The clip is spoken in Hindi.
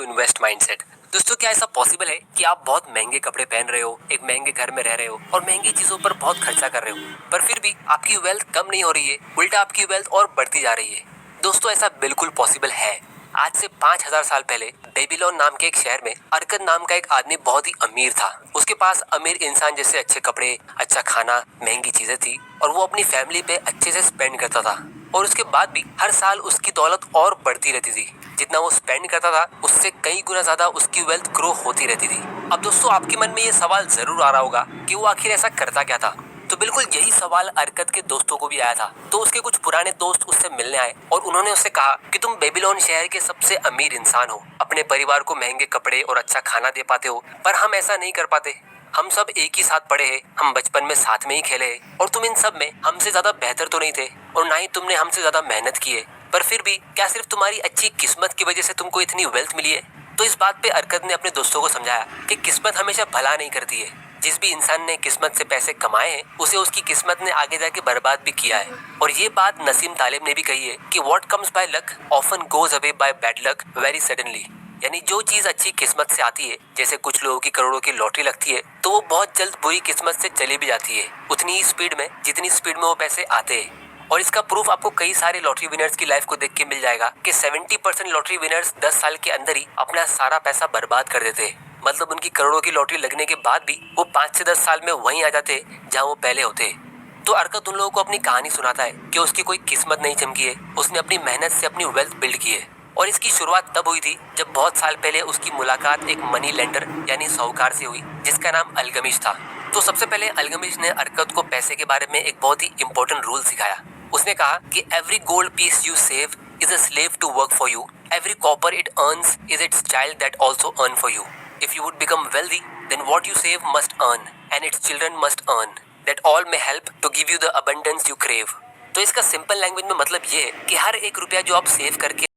Invest mindset. दोस्तों, क्या ऐसा पॉसिबल है कि आप बहुत महंगे कपड़े पहन रहे हो, एक महंगे घर में रह रहे हो और महंगी चीजों पर बहुत खर्चा कर रहे हो, पर फिर भी आपकी वेल्थ कम नहीं हो रही है, उल्टा आपकी वेल्थ और बढ़ती जा रही है? दोस्तों, ऐसा बिल्कुल पॉसिबल है। आज से 5000 साल पहले बेबीलोन नाम के एक शहर में अरकद नाम का एक आदमी बहुत ही अमीर था। उसके पास अमीर इंसान जैसे अच्छे कपड़े, अच्छा खाना, महंगी चीजें थी और वो अपनी फैमिली पे अच्छे से स्पेंड करता था। और उसके बाद भी हर साल उसकी दौलत और बढ़ती रहती थी। जितना वो स्पेंड करता था उससे कई गुना ज्यादा उसकी वेल्थ ग्रो होती रहती थी। अब दोस्तों, आपके मन में ये सवाल जरूर आ रहा होगा कि वो आखिर ऐसा करता क्या था। तो बिल्कुल यही सवाल अरकद के दोस्तों को भी आया था। तो उसके कुछ पुराने दोस्त उससे मिलने आए और उन्होंने उससे कहा कि तुम बेबीलोन शहर के सबसे अमीर इंसान हो, अपने परिवार को महंगे कपड़े और अच्छा खाना दे पाते हो, पर हम ऐसा नहीं कर पाते। हम सब एक ही साथ पढ़े हैं, हम बचपन में साथ में ही खेले हैं और तुम इन सब में हमसे ज्यादा बेहतर तो नहीं थे और ना ही तुमने हमसे ज्यादा मेहनत की है, पर फिर भी क्या सिर्फ तुम्हारी अच्छी किस्मत की वजह से तुमको इतनी वेल्थ मिली है? तो इस बात पे अरकद ने अपने दोस्तों को समझाया कि किस्मत हमेशा भला नहीं करती है। जिस भी इंसान ने किस्मत से पैसे कमाए हैं उसे उसकी किस्मत ने आगे जाके बर्बाद भी किया है। और ये बात नसीम तालिब ने भी कही है कि what comes by luck often goes away by bad luck very suddenly. यानी जो चीज अच्छी किस्मत से आती है, जैसे कुछ लोगों की करोड़ों की लॉटरी लगती है, तो वो बहुत जल्द बुरी किस्मत से चली भी जाती है, उतनी ही स्पीड में जितनी स्पीड में वो पैसे आते हैं। और इसका प्रूफ आपको कई सारे लॉटरी विनर्स की लाइफ को देख के मिल जाएगा कि 70% लॉटरी विनर्स 10 साल के अंदर ही अपना सारा पैसा बर्बाद कर देते हैं। मतलब उनकी करोड़ों की लॉटरी लगने के बाद भी वो 5 से 10 साल में वहीं आ जाते जहाँ वो पहले होते। तो अरकत उन लोगों को अपनी कहानी सुनाता है कि उसकी कोई किस्मत नहीं चमकी है, उसने अपनी मेहनत से अपनी वेल्थ बिल्ड की है। और इसकी शुरुआत तब हुई थी जब बहुत साल पहले उसकी मुलाकात एक मनी लेंडर यानी साहूकार से हुई जिसका नाम अलगमिश था। तो सबसे पहले अलगमिश ने अरकत को पैसे के बारे में एक बहुत ही इंपॉर्टेंट रूल सिखाया। उसने कहा कि every gold piece you save is a slave to work for you, every copper it earns is its child that also earn for you. If you would become wealthy, then what you save must earn, and its children must earn, that all may help to give you the abundance you crave. तो इसका सिंपल लैंग्वेज में मतलब ये है कि हर एक रुपया जो आप सेव करके